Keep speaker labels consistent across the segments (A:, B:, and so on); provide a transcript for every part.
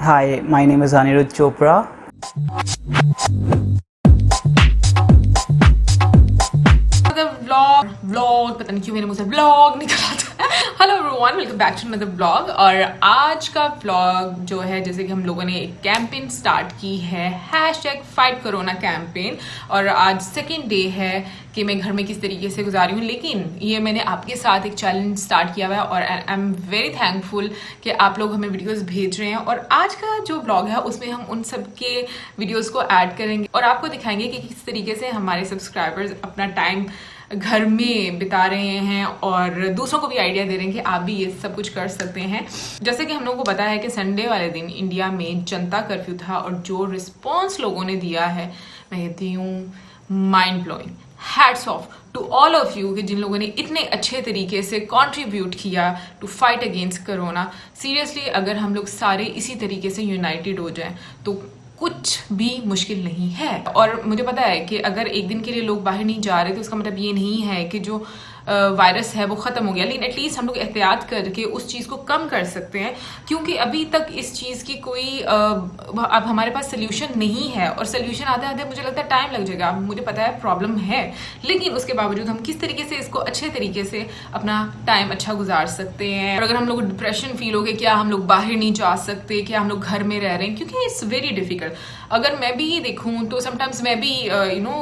A: Hi, my name is Anirudh Chopra.
B: Vlog पता नहीं क्यों मेरे मुंह से व्लॉग निकला था। Hello everyone, welcome back to another vlog. और आज का व्लॉग जो है, जैसे कि हम लोगों ने एक कैंपेन स्टार्ट की है, #फाइट कोरोना कैंपेन। और आज सेकेंड डे है कि मैं घर में किस तरीके से गुजारी हूँ, लेकिन ये मैंने आपके साथ एक चैलेंज स्टार्ट किया हुआ है और आई एम वेरी थैंकफुल कि आप लोग हमें वीडियोस भेज रहे हैं। और आज का जो व्लॉग है उसमें हम उन सब के वीडियोस को ऐड करेंगे और आपको दिखाएंगे कि किस तरीके से हमारे सब्सक्राइबर्स अपना टाइम घर में बिता रहे हैं और दूसरों को भी आइडिया दे रहे हैं कि आप भी ये सब कुछ कर सकते हैं। जैसे कि हम लोगों को पता है कि संडे वाले दिन इंडिया में जनता कर्फ्यू था और जो रिस्पॉन्स लोगों ने दिया है, मैं कहती हूँ mind blowing. Hats off to all of you कि जिन लोगों ने इतने अच्छे तरीके से कंट्रीब्यूट किया to fight against corona. Seriously अगर हम लोग सारे इसी तरीके से यूनाइटेड हो जाएं तो कुछ भी मुश्किल नहीं है। और मुझे पता है कि अगर एक दिन के लिए लोग बाहर नहीं जा रहे तो उसका मतलब ये नहीं है कि जो वायरस है वो ख़त्म हो गया, लेकिन एटलीस्ट हम लोग एहतियात करके उस चीज़ को कम कर सकते हैं, क्योंकि अभी तक इस चीज़ की कोई अब हमारे पास सोल्यूशन नहीं है। और सोल्यूशन आते आते मुझे लगता है टाइम लग जाएगा। मुझे पता है प्रॉब्लम है, लेकिन उसके बावजूद हम किस तरीके से इसको अच्छे तरीके से अपना टाइम अच्छा गुजार सकते हैं। और अगर हम लोग डिप्रेशन फील हो गए, क्या हम लोग बाहर नहीं जा सकते, क्या हम लोग घर में रह रहे हैं, क्योंकि इट्स वेरी डिफिकल्ट। अगर मैं भी देखूँ तो समटाइम्स मैं भी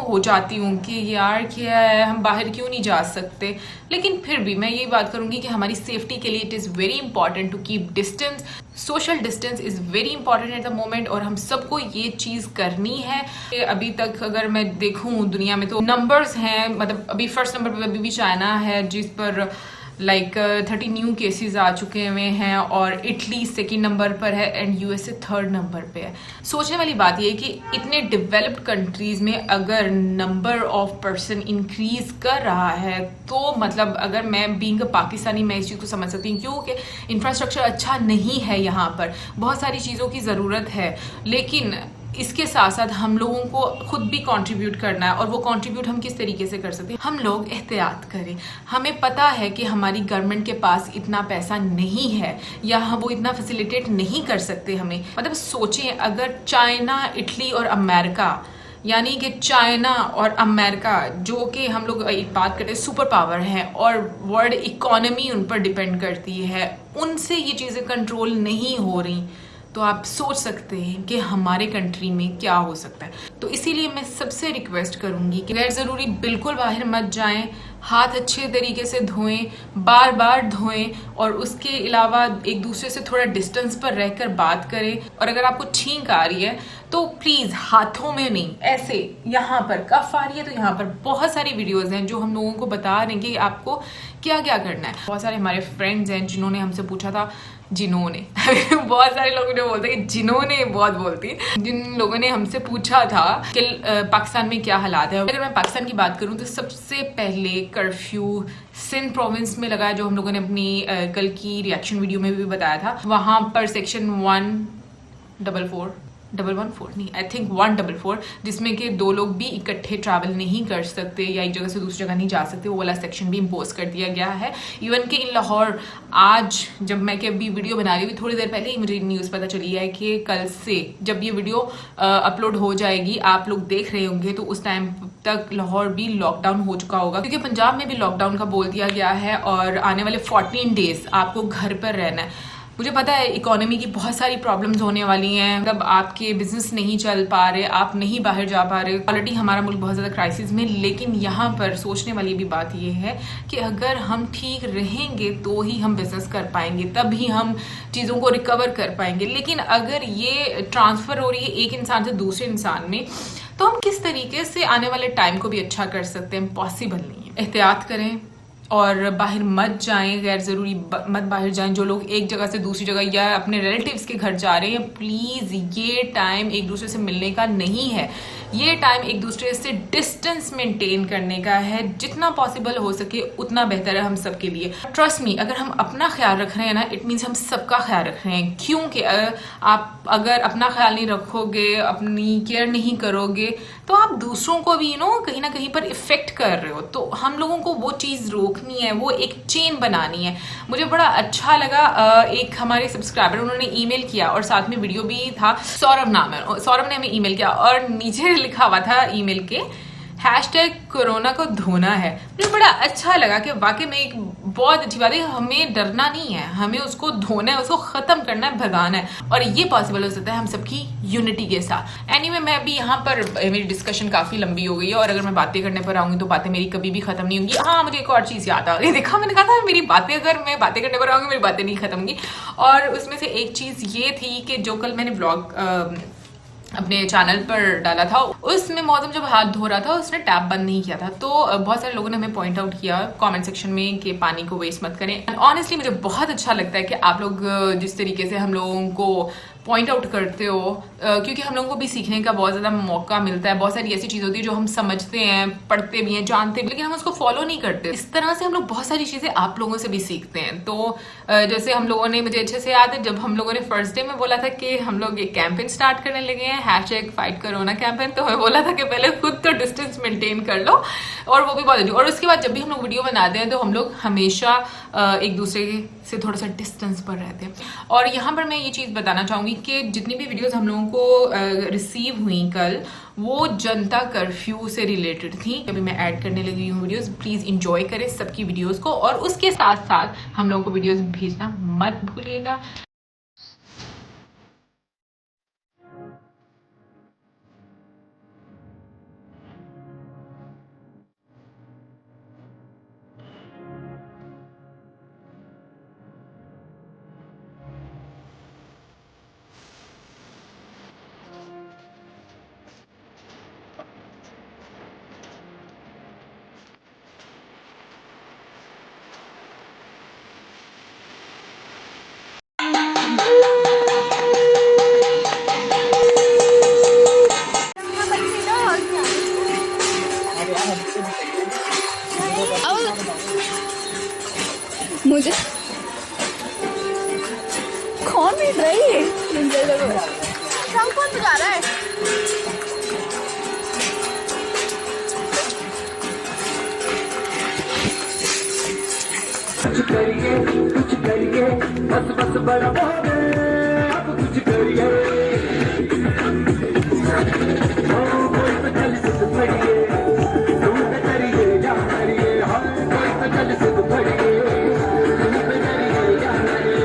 B: हो जाती हूँ कि यार क्या है, हम बाहर क्यों नहीं जा सकते। लेकिन फिर भी मैं ये बात करूंगी कि हमारी सेफ्टी के लिए it is very important to keep distance. Social distance is very important at the moment और हम सबको ये चीज़ करनी है। अभी तक अगर मैं देखूं दुनिया में तो नंबर्स हैं, मतलब अभी फर्स्ट नंबर पर अभी भी चाइना है जिस पर 30 न्यू केसेस आ चुके हुए हैं, और इटली सेकेंड नंबर पर है एंड यूएसए थर्ड नंबर पे है। सोचने वाली बात यह है कि इतने डेवलप्ड कंट्रीज में अगर नंबर ऑफ पर्सन इंक्रीज कर रहा है तो मतलब अगर मैं बीइंग अ पाकिस्तानी मैं इस चीज़ को समझ सकती हूँ, क्योंकि इंफ्रास्ट्रक्चर अच्छा नहीं है यहाँ पर, बहुत सारी चीज़ों की ज़रूरत है। लेकिन इसके साथ साथ हम लोगों को खुद भी कंट्रीब्यूट करना है, और वो कंट्रीब्यूट हम किस तरीके से कर सकते हैं। हम लोग एहतियात करें। हमें पता है कि हमारी गवर्नमेंट के पास इतना पैसा नहीं है या वो इतना फैसिलिटेट नहीं कर सकते हमें। मतलब सोचें, अगर चाइना, इटली और अमेरिका, यानी कि चाइना और अमेरिका जो कि हम लोग एक बात करते हैं सुपर पावर है और वर्ल्ड इकोनॉमी उन पर डिपेंड करती है, उनसे ये चीज़ें कंट्रोल नहीं हो रही, तो आप सोच सकते हैं कि हमारे कंट्री में क्या हो सकता है। तो इसीलिए मैं सबसे रिक्वेस्ट करूंगी कि गैर ज़रूरी बिल्कुल बाहर मत जाएं, हाथ अच्छे तरीके से धोएं, बार बार धोएं, और उसके अलावा एक दूसरे से थोड़ा डिस्टेंस पर रहकर बात करें। और अगर आपको छींक आ रही है तो प्लीज़ हाथों में नहीं, ऐसे यहाँ पर कफ आ रही है तो यहाँ पर। बहुत सारी वीडियोस हैं जो हम लोगों को बता रहे हैं कि आपको क्या क्या करना है। बहुत सारे हमारे फ्रेंड्स हैं जिन्होंने हमसे पूछा था, जिन्होंने बहुत सारे लोगों ने बोलते हैं कि जिन्होंने बहुत बोलती हैं, जिन लोगों ने हमसे पूछा था कि पाकिस्तान में क्या हालात है। अगर मैं पाकिस्तान की बात करूं तो सबसे पहले कर्फ्यू सिंध प्रोविंस में लगा, जो हम लोगों ने अपनी कल की रिएक्शन वीडियो में भी बताया था। वहां पर सेक्शन 144 नहीं, आई थिंक 144, जिसमें कि 2 लोग भी इकट्ठे ट्रैवल नहीं कर सकते या एक जगह से दूसरी जगह नहीं जा सकते, वो वाला सेक्शन भी इम्पोज कर दिया गया है। इवन कि इन लाहौर, आज जब मैं कि अभी वीडियो बना रही हुई, थोड़ी देर पहले ही मुझे न्यूज़ पता चली है कि कल से जब ये वीडियो अपलोड हो जाएगी, आप लोग देख रहे होंगे, तो उस टाइम तक लाहौर भी लॉकडाउन हो चुका होगा, क्योंकि पंजाब में भी लॉकडाउन का बोल दिया गया है और आने वाले 14 डेज आपको घर पर रहना है। मुझे पता है इकोनॉमी की बहुत सारी प्रॉब्लम्स होने वाली हैं, मतलब आपके बिजनेस नहीं चल पा रहे, आप नहीं बाहर जा पा रहे। ऑलरेडी हमारा मुल्क बहुत ज़्यादा क्राइसिस में, लेकिन यहाँ पर सोचने वाली भी बात ये है कि अगर हम ठीक रहेंगे तो ही हम बिजनेस कर पाएंगे, तभी हम चीज़ों को रिकवर कर पाएंगे। लेकिन अगर ये ट्रांसफ़र हो रही है एक इंसान से दूसरे इंसान में, तो हम किस तरीके से आने वाले टाइम को भी अच्छा कर सकते हैं, पॉसिबल नहीं है। एहतियात करें और बाहर मत जाएं, गैर ज़रूरी मत बाहर जाएं। जो लोग एक जगह से दूसरी जगह या अपने रिलेटिव्स के घर जा रहे हैं, प्लीज़ ये टाइम एक दूसरे से मिलने का नहीं है। ये टाइम एक दूसरे से डिस्टेंस मेंटेन करने का है, जितना पॉसिबल हो सके उतना बेहतर है हम सबके लिए। ट्रस्ट मी, अगर हम अपना ख्याल रख रहे हैं ना, इट मीन्स हम सबका ख्याल रख रहे हैं। क्योंकि आप अगर अपना ख्याल नहीं रखोगे, अपनी केयर नहीं करोगे, तो आप दूसरों को भी कहीं ना कहीं पर इफेक्ट कर रहे हो। तो हम लोगों को वो चीज़ रोकनी है, वो एक चेन बनानी है। मुझे बड़ा अच्छा लगा, एक हमारे सब्सक्राइबर उन्होंने ईमेल किया और साथ में वीडियो भी था, सौरभ नाम है, सौरभ ने हमें ईमेल किया और नीचे लिखा हुआ था ईमेल के #कोरोना को धोना है। मुझे बड़ा अच्छा लगा कि वाकई में एक बहुत अच्छी बात है। हमें डरना नहीं है, हमें उसको धोना है, उसको खत्म करना है, भगाना है, और ये पॉसिबल हो सकता है हम सबकी यूनिटी के साथ। एनीवे, मैं अभी यहाँ पर, मेरी डिस्कशन काफी लंबी हो गई है और अगर मैं बातें करने पर आऊंगी तो बातें मेरी कभी भी खत्म नहीं होंगी। हाँ, मुझे एक और चीज याद आ गई, देखा, मैंने कहा था मेरी बातें, अगर मैं बातें करने पर आऊंगी मेरी बातें नहीं खत्म होंगी। और उसमें से एक चीज ये थी कि जो कल मैंने व्लॉग अपने चैनल पर डाला था, उसमें मौसम जब हाथ धो रहा था उसने टैप बंद नहीं किया था। तो बहुत सारे लोगों ने हमें पॉइंट आउट किया कमेंट सेक्शन में कि पानी को वेस्ट मत करें। एंड ऑनेस्टली मुझे बहुत अच्छा लगता है कि आप लोग जिस तरीके से हम लोगों को पॉइंट आउट करते हो, क्योंकि हम लोगों को भी सीखने का बहुत ज़्यादा मौका मिलता है। बहुत सारी ऐसी चीज़ होती है जो हम समझते हैं, पढ़ते भी हैं, जानते भी, लेकिन हम उसको फॉलो नहीं करते। इस तरह से हम लोग बहुत सारी चीज़ें आप लोगों से भी सीखते हैं। तो जैसे हम लोगों ने, मुझे अच्छे से याद है जब हम लोगों ने फर्स्ट डे में बोला था कि हम लोग एक कैंपेन स्टार्ट करने लगे हैं, #फाइट कोरोना कैंपेन, तो हमें बोला था कि पहले खुद तो डिस्टेंस मेंटेन कर लो, और वो भी बहुत अच्छी। और उसके बाद जब भी हम लोग वीडियो बनाते हैं तो हम लोग हमेशा एक दूसरे से थोड़ा सा डिस्टेंस पर रहते हैं। और यहाँ पर मैं ये चीज़ बताना चाहूँगी कि जितनी भी वीडियोस हम लोगों को रिसीव हुई कल, वो जनता कर्फ्यू से रिलेटेड थी। अभी मैं ऐड करने लगी हूँ वीडियोस, प्लीज़ इंजॉय करें सबकी वीडियोस को, और उसके साथ साथ हम लोगों को वीडियोस भेजना मत भूलिएगा।
C: मुझे कौन मिल रही है? कौन बजा रहा है?
D: कुछ करिए बस बस बड़ा अब कुछ करिए कोई तो चल सिद्ध पड़िए तुम पे करिए या करिए हर कोई तो चल सिद्ध पड़िए तुम पे करिए या करिए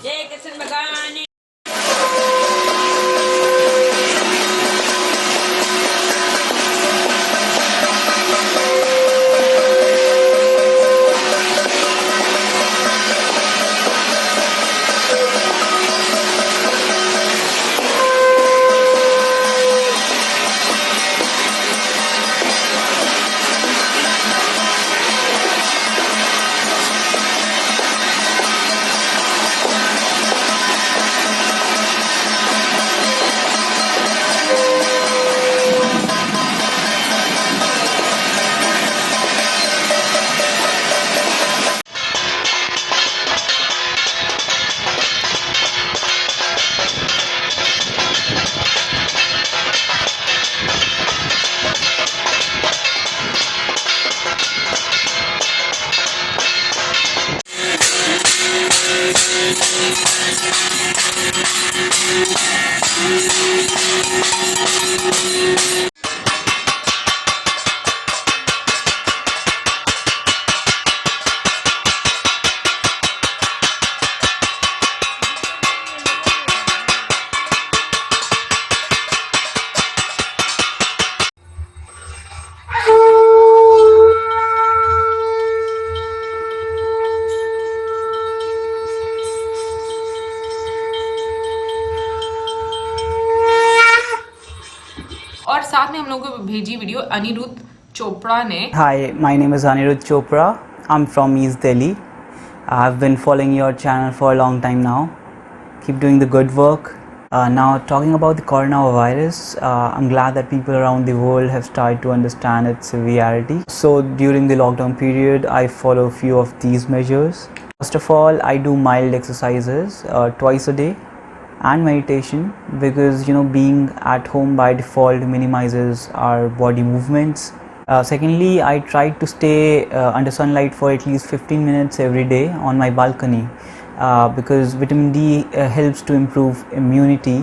E: जय कृष्ण भगवान।
B: साथ में हम लोगों को भेजी वीडियो अनिरुद्ध चोपड़ा ने।
A: Hi, my name is Anirudh Chopra. I'm from East Delhi. I've been following your channel for a long time now. Keep doing the good work. Now talking about the coronavirus, I'm glad that people around the world have started to understand its severity. So during the lockdown period, I follow a few of these measures. First of all, I do mild exercises twice a day and meditation, because being at home by default minimizes our body movements. Secondly, I try to stay under sunlight for at least 15 minutes every day on my balcony, because vitamin D helps to improve immunity,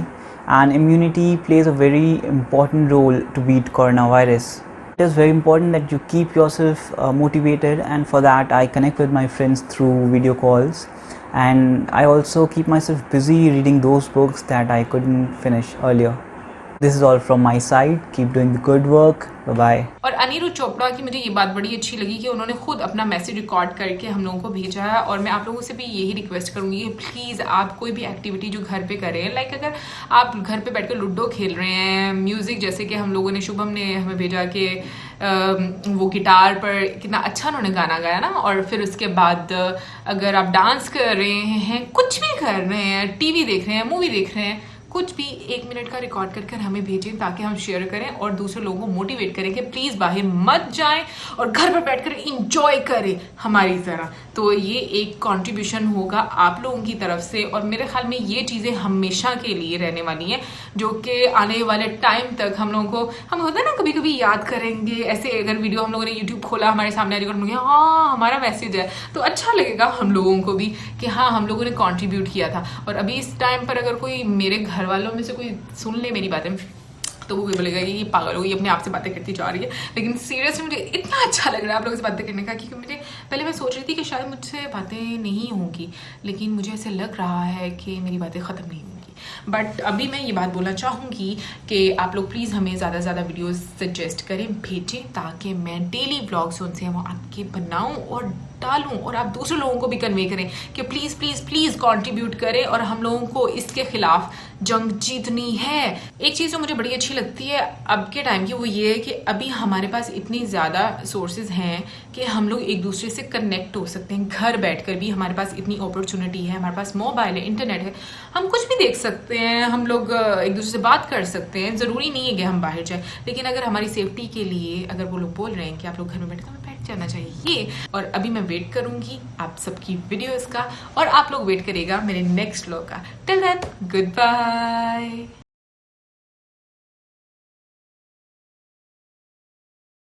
A: and immunity plays a very important role to beat coronavirus. It is very important that you keep yourself motivated, and for that I connect with my friends through video calls, and I also keep myself busy reading those books that I couldn't finish earlier. This is all from my side. Keep doing the good work. Bye bye.
B: और अनिरुद्ध चोपड़ा की मुझे ये बात बड़ी अच्छी लगी कि उन्होंने खुद अपना मैसेज रिकॉर्ड करके हम लोगों को भेजा है। और मैं आप लोगों से भी यही रिक्वेस्ट करूंगी कि प्लीज़ आप कोई भी एक्टिविटी जो घर पे करें, लाइक अगर आप घर पे बैठकर लूडो खेल रहे हैं, म्यूज़िक जैसे कि हम लोगों ने, शुभम ने हमें भेजा कि वो गिटार पर कितना अच्छा उन्होंने गाना गाया ना, और फिर उसके बाद अगर आप डांस कर रहे हैं, कुछ भी कर रहे हैं, टीवी देख रहे हैं, मूवी देख रहे हैं, कुछ भी 1 मिनट का रिकॉर्ड कर हमें भेजें ताकि हम शेयर करें और दूसरे लोगों को मोटिवेट करें कि प्लीज़ बाहर मत जाएं और घर पर बैठकर इंजॉय करें हमारी तरह। तो ये एक कंट्रीब्यूशन होगा आप लोगों की तरफ से, और मेरे ख्याल में ये चीज़ें हमेशा के लिए रहने वाली हैं, जो कि आने वाले टाइम तक हम लोगों को, हम होता है ना कभी कभी याद करेंगे। ऐसे अगर वीडियो हम लोगों ने यूट्यूब खोला, हमारे सामने रिकॉर्ड हो, हाँ हमारा मैसेज है, तो अच्छा लगेगा हम लोगों को भी कि हाँ हम लोगों ने कॉन्ट्रीब्यूट किया था। और अभी इस टाइम पर अगर कोई मेरे घर वालों में से कोई सुन ले मेरी बातें, तो वो भी बोलेगा कि ये पागल होगी, अपने आप से बातें करती जा रही है। लेकिन सीरियसली मुझे इतना अच्छा लग रहा है आप लोगों से बातें करने का, क्योंकि मुझे पहले मैं सोच रही थी कि शायद मुझसे बातें नहीं होंगी, लेकिन मुझे ऐसे लग रहा है कि मेरी बातें ख़त्म नहीं होंगी। बट अभी मैं ये बात बोलना चाहूँगी कि आप लोग प्लीज़ हमें ज़्यादा से ज़्यादा वीडियोज़ सजेस्ट करें, भेजें, ताकि मैं डेली व्लॉग्स उनसे वो आपके बनाऊँ और डालूं, और आप दूसरे लोगों को भी कन्वे करें कि प्लीज़ प्लीज़ प्लीज़ कंट्रीब्यूट करें, और हम लोगों को इसके खिलाफ जंग जीतनी है। एक चीज़ जो मुझे बड़ी अच्छी लगती है अब के टाइम की, वो ये है कि अभी हमारे पास इतनी ज़्यादा सोर्सेज हैं कि हम लोग एक दूसरे से कनेक्ट हो सकते हैं घर बैठकर भी। हमारे पास इतनी अपॉर्चुनिटी है, हमारे पास मोबाइल है, इंटरनेट है, हम कुछ भी देख सकते हैं, हम लोग एक दूसरे से बात कर सकते हैं। ज़रूरी नहीं है कि हम बाहर जाएं, लेकिन अगर हमारी सेफ्टी के लिए अगर वो लोग बोल रहे हैं कि आप लोग घर में बैठे, तो हमें बैठ जाना चाहिए। और अभी मैं वेट करूंगी आप सबकी वीडियोस का, और आप लोग वेट करिएगा मेरे नेक्स्ट व्लॉग का। Till then good bye.